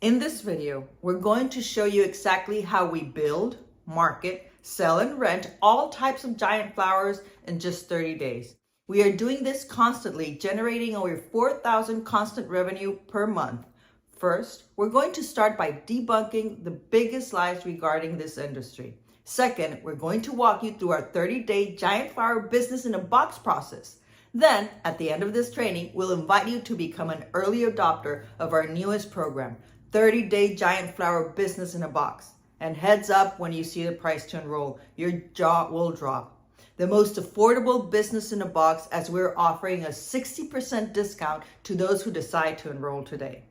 In this video, we're going to show you exactly how we build, market, sell, and rent all types of giant flowers in just 30 days. We are doing this constantly, generating over 4,000 constant revenue per month. First, we're going to start by debunking the biggest lies regarding this industry. Second, we're going to walk you through our 30-day giant flower business in a box process. Then, at the end of this training, we'll invite you to become an early adopter of our newest program, 30-day giant flower business in a box. And heads up when you see the price to enroll, your jaw will drop. The most affordable business in a box, as we're offering a 60% discount to those who decide to enroll today.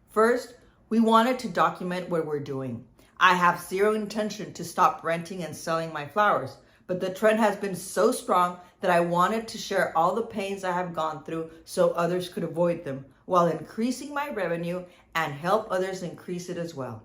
First, we wanted to document what we're doing. I have zero intention to stop renting and selling my flowers, but the trend has been so strong that I wanted to share all the pains I have gone through so others could avoid them, while increasing my revenue and help others increase it as well.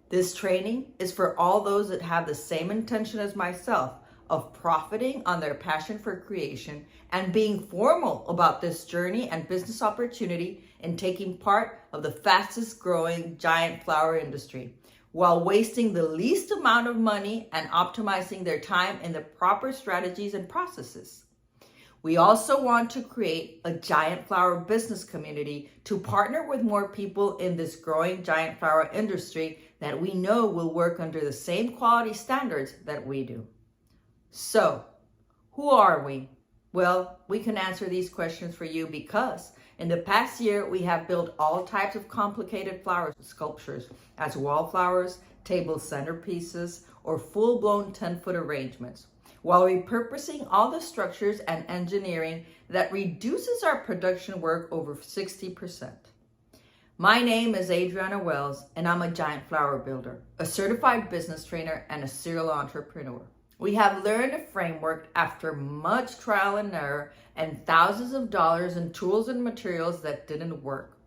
This training is for all those that have the same intention as myself of profiting on their passion for creation and being formal about this journey and business opportunity in taking part of the fastest growing giant flower industry, while wasting the least amount of money and optimizing their time in the proper strategies and processes. We also want to create a giant flower business community to partner with more people in this growing giant flower industry that we know will work under the same quality standards that we do. So, who are we? Well, we can answer these questions for you because in the past year, we have built all types of complicated flower sculptures as wallflowers, table centerpieces, or full-blown 10-foot arrangements, while repurposing all the structures and engineering that reduces our production work over 60%. My name is Adriana Wells, and I'm a giant flower builder, a certified business trainer, and a serial entrepreneur. We have learned a framework after much trial and error and thousands of dollars in tools and materials that didn't work.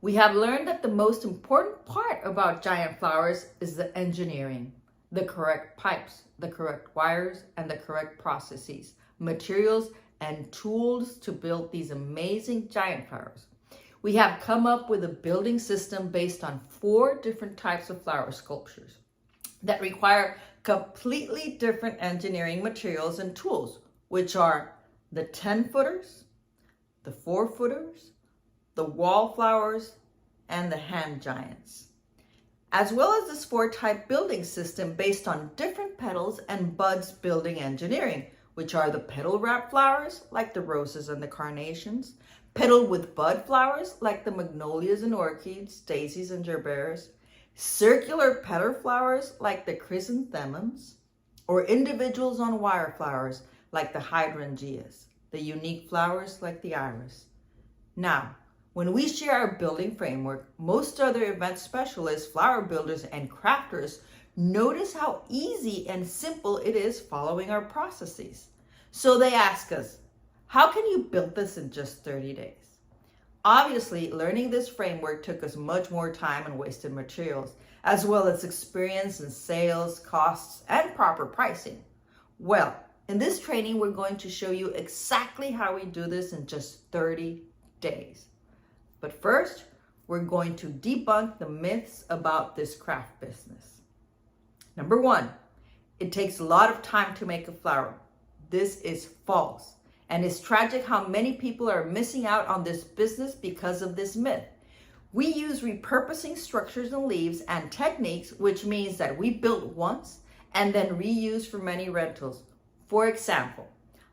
We have learned that the most important part about giant flowers is the engineering, the correct pipes, the correct wires, and the correct processes, materials, and tools to build these amazing giant flowers. We have come up with a building system based on 4 different types of flower sculptures that require completely different engineering materials and tools, which are the 10-footers, the 4-footers, the wallflowers, and the hand giants, as well as this 4-type building system based on different petals and buds building engineering, which are the petal wrap flowers like the roses and the carnations, petal with bud flowers like the magnolias and orchids, daisies and gerberas, circular petal flowers like the chrysanthemums, or individuals on wire flowers like the hydrangeas, the unique flowers like the iris. Now, when we share our building framework, most other event specialists, flower builders, and crafters notice how easy and simple it is following our processes. So they ask us, how can you build this in just 30 days? Obviously, learning this framework took us much more time and wasted materials, as well as experience in sales, costs, and proper pricing. Well, in this training, we're going to show you exactly how we do this in just 30 days. But first, we're going to debunk the myths about this craft business. Number 1, it takes a lot of time to make a flower. This is false. And it's tragic how many people are missing out on this business because of this myth. We use repurposing structures and leaves and techniques, which means that we built once and then reuse for many rentals. For example,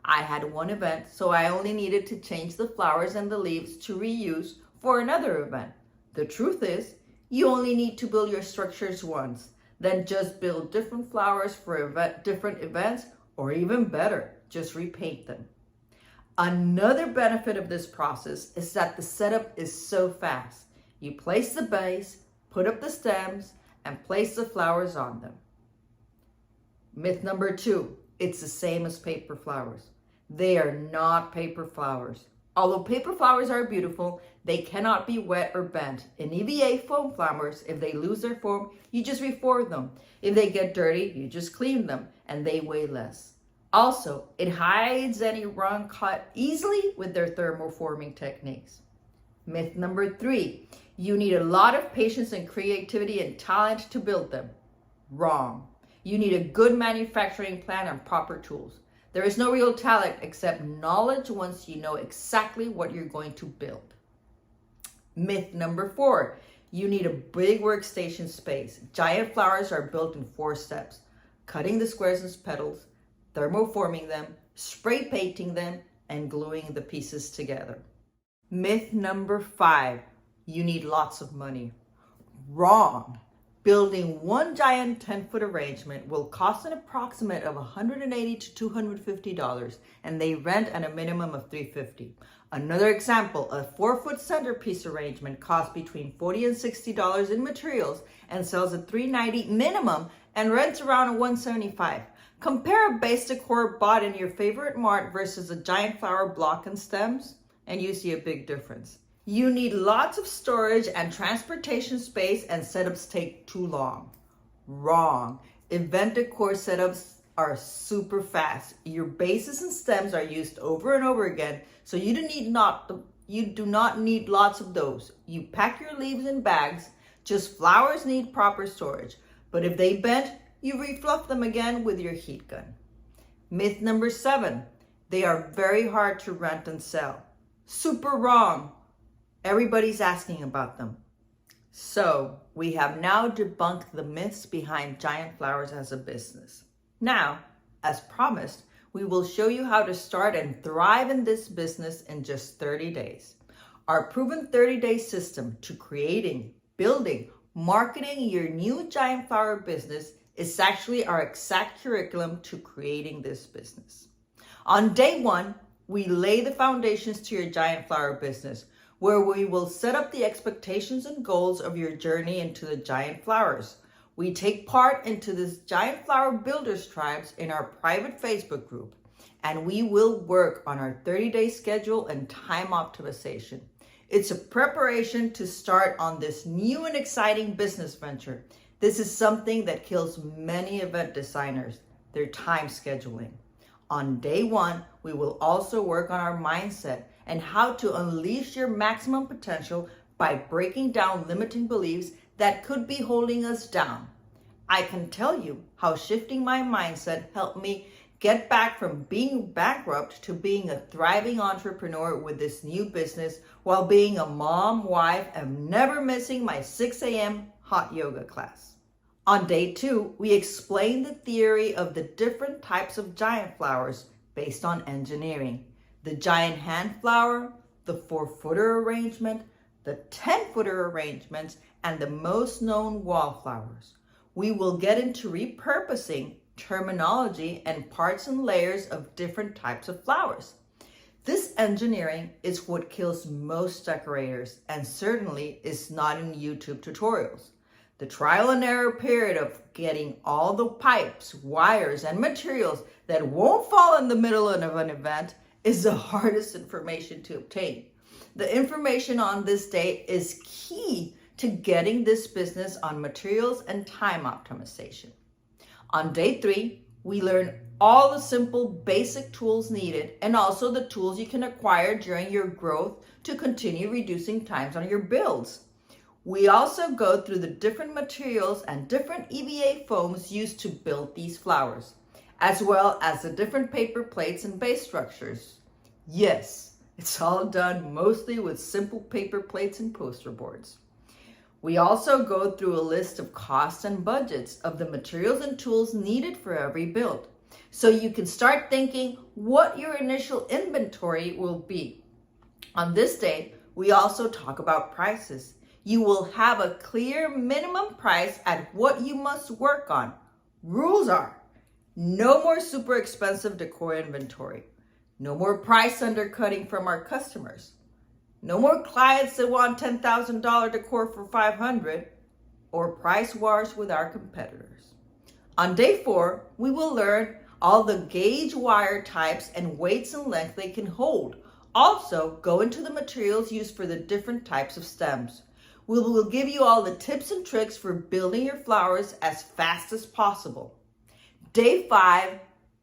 I had one event, so I only needed to change the flowers and the leaves to reuse for another event. The truth is, you only need to build your structures once, then just build different flowers for different events, or even better, just repaint them. Another benefit of this process is that the setup is so fast. You place the base, put up the stems, and place the flowers on them. Myth number 2, it's the same as paper flowers. They are not paper flowers. Although paper flowers are beautiful, they cannot be wet or bent. In EVA foam flowers, if they lose their form, you just reform them. If they get dirty, you just clean them, and they weigh less. Also, it hides any wrong cut easily with their thermoforming techniques. Myth number 3, You need a lot of patience and creativity and talent to build them. Wrong. You need a good manufacturing plan and proper tools. There is no real talent except knowledge once you know exactly what you're going to build. Myth number 4, you need a big workstation space. Giant flowers are built in 4 steps: cutting the squares and petals, thermoforming them, spray painting them, and gluing the pieces together. Myth number 5, you need lots of money. Wrong. Building one giant 10-foot arrangement will cost an approximate of $180 to $250, and they rent at a minimum of $350. Another example, a 4-foot centerpiece arrangement costs between $40 and $60 in materials and sells at $390 minimum and rents around $175. Compare a base decor bought in your favorite mart versus a giant flower block and stems, and you see a big difference. You need lots of storage and transportation space, and setups take too long. Wrong. Event decor setups are super fast. Your bases and stems are used over and over again, so you do not need lots of those. You pack your leaves in bags. Just flowers need proper storage. But if they bend, you refluff them again with your heat gun. Myth number 7, they are very hard to rent and sell. Super wrong. Everybody's asking about them. So we have now debunked the myths behind giant flowers as a business. Now, as promised, we will show you how to start and thrive in this business in just 30 days. Our proven 30-day system to creating, building, marketing your new giant flower business is actually our exact curriculum to creating this business. On day 1, we lay the foundations to your giant flower business, where we will set up the expectations and goals of your journey into the giant flowers. We take part into this giant flower builders tribes in our private Facebook group, and we will work on our 30-day schedule and time optimization. It's a preparation to start on this new and exciting business venture. This is something that kills many event designers, their time scheduling. On day 1, we will also work on our mindset and how to unleash your maximum potential by breaking down limiting beliefs that could be holding us down. I can tell you how shifting my mindset helped me get back from being bankrupt to being a thriving entrepreneur with this new business while being a mom, wife, and never missing my 6 a.m. hot yoga class. On day 2, we explain the theory of the different types of giant flowers based on engineering. The giant hand flower, the 4-footer arrangement, the 10-footer arrangements, and the most known wallflowers. We will get into repurposing, terminology, and parts and layers of different types of flowers. This engineering is what kills most decorators and certainly is not in YouTube tutorials. The trial and error period of getting all the pipes, wires, and materials that won't fall in the middle of an event is the hardest information to obtain. The information on this day is key to getting this business on materials and time optimization. On day 3, we learn all the simple basic tools needed and also the tools you can acquire during your growth to continue reducing times on your builds. We also go through the different materials and different EVA foams used to build these flowers, as well as the different paper plates and base structures. Yes, it's all done mostly with simple paper plates and poster boards. We also go through a list of costs and budgets of the materials and tools needed for every build, so you can start thinking what your initial inventory will be. On this day, we also talk about prices. You will have a clear minimum price at what you must work on. Rules are: no more super expensive decor inventory. No more price undercutting from our customers. No more clients that want $10,000 decor for $500 or price wars with our competitors. On day 4, we will learn all the gauge wire types and weights and length they can hold. Also, go into the materials used for the different types of stems. We will give you all the tips and tricks for building your flowers as fast as possible. Day 5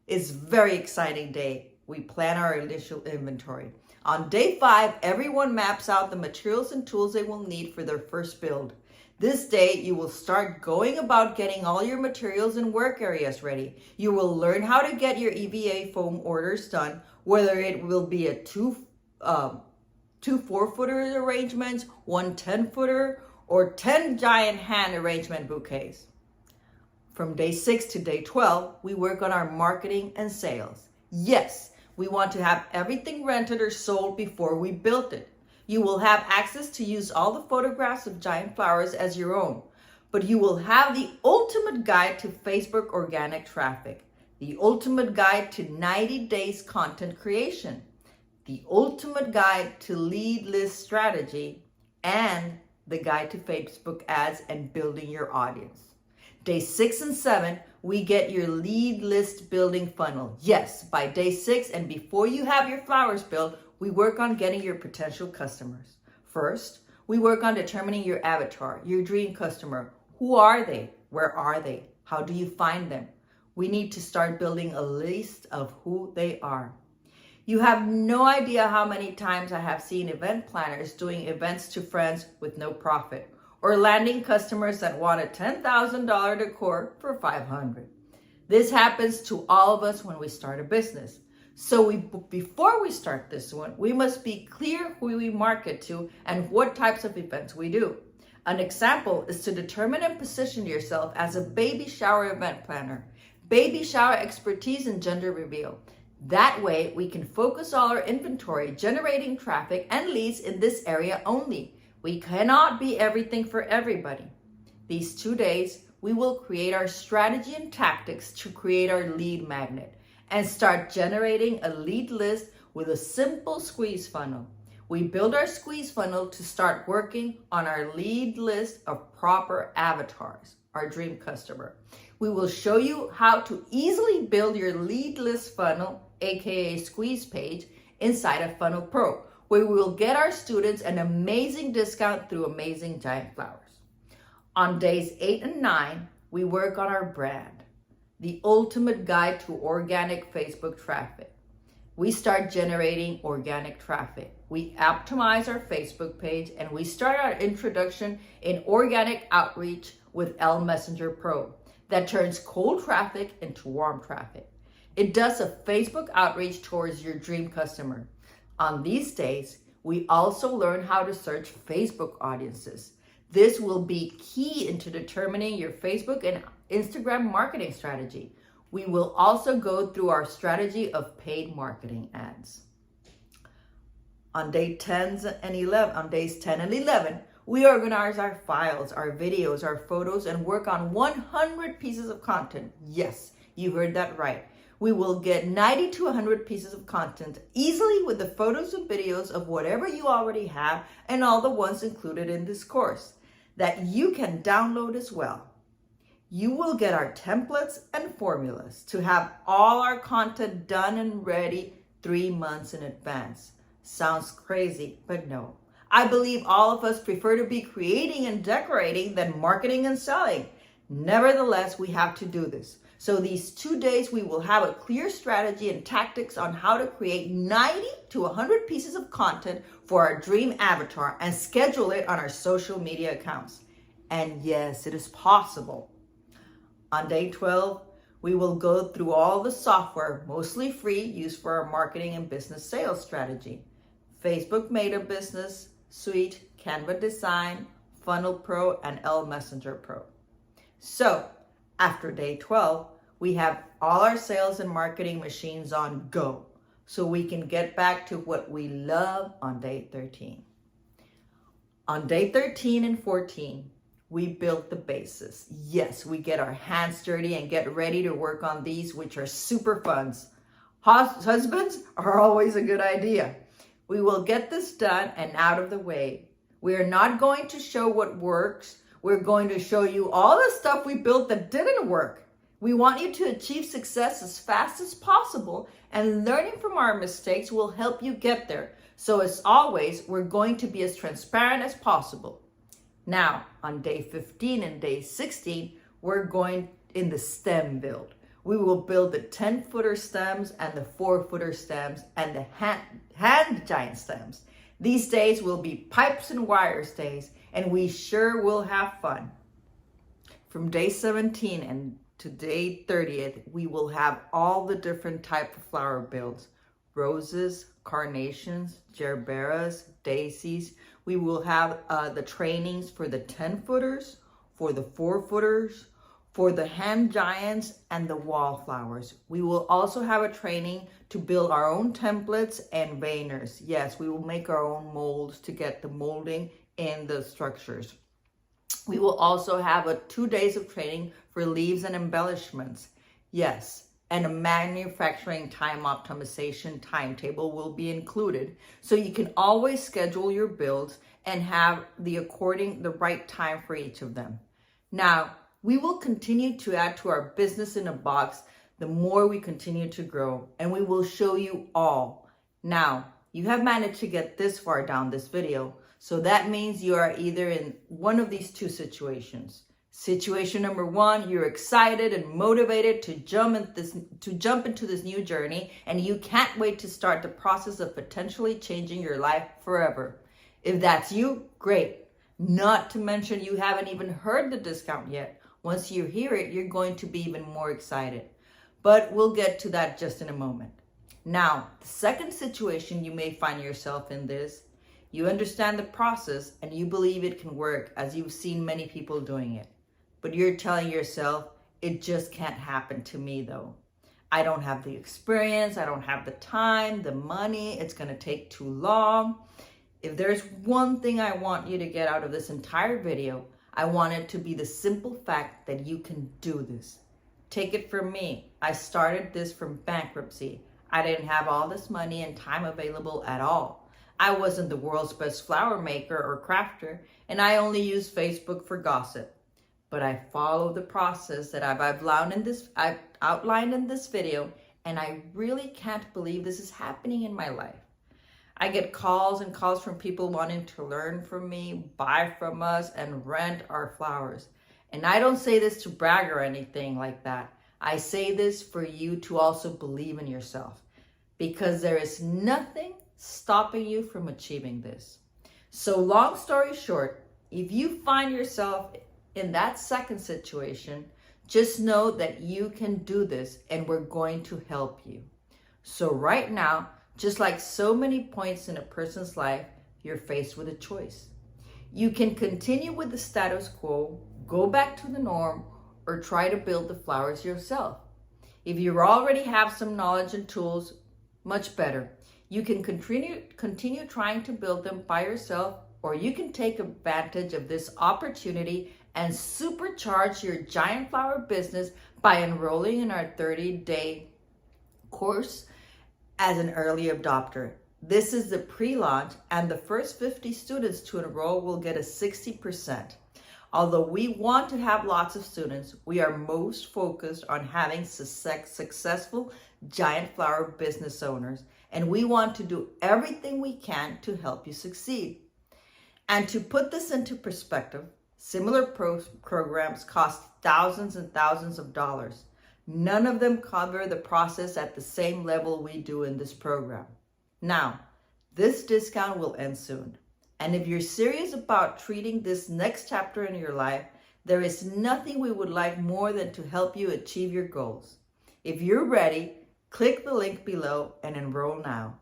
is a very exciting day. We plan our initial inventory. On day 5, everyone maps out the materials and tools they will need for their first build. This day, you will start going about getting all your materials and work areas ready. You will learn how to get your EVA foam orders done, whether it will be a two 4-footer arrangements, 1 10-footer, or 10 giant hand arrangement bouquets. From day 6 to day 12, we work on our marketing and sales. Yes, we want to have everything rented or sold before we build it. You will have access to use all the photographs of giant flowers as your own, but you will have the ultimate guide to Facebook organic traffic, the ultimate guide to 90 days content creation, the ultimate guide to lead list strategy, and the guide to Facebook ads and building your audience. Day 6 and 7, we get your lead list building funnel. Yes, by day 6 and before you have your flowers built, we work on getting your potential customers. First, we work on determining your avatar, your dream customer. Who are they? Where are they? How do you find them? We need to start building a list of who they are. You have no idea how many times I have seen event planners doing events to friends with no profit, or landing customers that want a $10,000 decor for $500. This happens to all of us when we start a business. So before we start this one, we must be clear who we market to and what types of events we do. An example is to determine and position yourself as a baby shower event planner, baby shower expertise and gender reveal. That way we can focus all our inventory, generating traffic and leads in this area only. We cannot be everything for everybody. These 2 days, we will create our strategy and tactics to create our lead magnet and start generating a lead list with a simple squeeze funnel. We build our squeeze funnel to start working on our lead list of proper avatars, our dream customer. We will show you how to easily build your lead list funnel, aka squeeze page, inside of Funnel Pro, where we will get our students an amazing discount through Amazing Giant Flowers. On days 8 and 9, we work on our brand, the ultimate guide to organic Facebook traffic. We start generating organic traffic. We optimize our Facebook page and we start our introduction in organic outreach with L Messenger Pro that turns cold traffic into warm traffic. It does a Facebook outreach towards your dream customer. On these days, we also learn how to search Facebook audiences. This will be key into determining your Facebook and Instagram marketing strategy. We will also go through our strategy of paid marketing ads. On days 10 and 11, we organize our files, our videos, our photos, and work on 100 pieces of content. Yes, you heard that right. We will get 90 to 100 pieces of content easily with the photos and videos of whatever you already have and all the ones included in this course that you can download as well. You will get our templates and formulas to have all our content done and ready 3 months in advance. Sounds crazy, but no. I believe all of us prefer to be creating and decorating than marketing and selling. Nevertheless, we have to do this. So these 2 days, we will have a clear strategy and tactics on how to create 90 to 100 pieces of content for our dream avatar and schedule it on our social media accounts. And yes, it is possible. On day 12, we will go through all the software, mostly free, used for our marketing and business sales strategy. Facebook Meta Business Suite, Canva Design, Funnel Pro, and L Messenger Pro. So, after day 12, we have all our sales and marketing machines on go, so we can get back to what we love on day 13. On day 13 and 14, we built the basis. Yes, we get our hands dirty and get ready to work on these, which are super fun. Husbands are always a good idea. We will get this done and out of the way. We are not going to show what works. We're going to show you all the stuff we built that didn't work. We want you to achieve success as fast as possible, and learning from our mistakes will help you get there. So as always, we're going to be as transparent as possible. Now, on day 15 and day 16, we're going in the STEM build. We will build the 10-footer stems and the 4-footer stems and the hand giant stems. These days will be pipes and wires days, and we sure will have fun. From day 17 and to day 30th, we will have all the different type of flower builds. Roses, carnations, gerberas, daisies. We will have the trainings for the 10-footers, for the 4-footers, for the hand giants and the wallflowers. We will also have a training to build our own templates and veiners. Yes, we will make our own molds to get the molding in the structures. We will also have 2 days of training for leaves and embellishments. Yes, and a manufacturing time optimization timetable will be included, so you can always schedule your builds and have the right time for each of them. Now, we will continue to add to our business in a box the more we continue to grow, and we will show you all. Now, you have managed to get this far down this video, so that means you are either in one of these two situations. Situation number one, you're excited and motivated to jump into this new journey, and you can't wait to start the process of potentially changing your life forever. If that's you, great. Not to mention you haven't even heard the discount yet. Once you hear it, you're going to be even more excited. But we'll get to that just in a moment. Now, the second situation you may find yourself in this, you understand the process and you believe it can work as you've seen many people doing it. But you're telling yourself, it just can't happen to me though. I don't have the experience, I don't have the time, the money, it's gonna take too long. If there's one thing I want you to get out of this entire video, I want it to be the simple fact that you can do this. Take it from me. I started this from bankruptcy. I didn't have all this money and time available at all. I wasn't the world's best flower maker or crafter, and I only used Facebook for gossip. But I followed the process that I've outlined in this video, and I really can't believe this is happening in my life. I get calls and calls from people wanting to learn from me, buy from us, and rent our flowers. And I don't say this to brag or anything like that. I say this for you to also believe in yourself, because there is nothing stopping you from achieving this. So long story short, if you find yourself in that second situation, just know that you can do this and we're going to help you. So right now, just like so many points in a person's life, you're faced with a choice. You can continue with the status quo, go back to the norm, or try to build the flowers yourself. If you already have some knowledge and tools, much better. You can continue trying to build them by yourself, or you can take advantage of this opportunity and supercharge your giant flower business by enrolling in our 30-day course as an early adopter. This is the pre-launch, and the first 50 students to enroll will get a 60%. Although we want to have lots of students, we are most focused on having successful giant flower business owners, and we want to do everything we can to help you succeed. And to put this into perspective, similar programs cost thousands and thousands of dollars. None of them cover the process at the same level we do in this program. Now, this discount will end soon. And if you're serious about treating this next chapter in your life, there is nothing we would like more than to help you achieve your goals. If you're ready, click the link below and enroll now.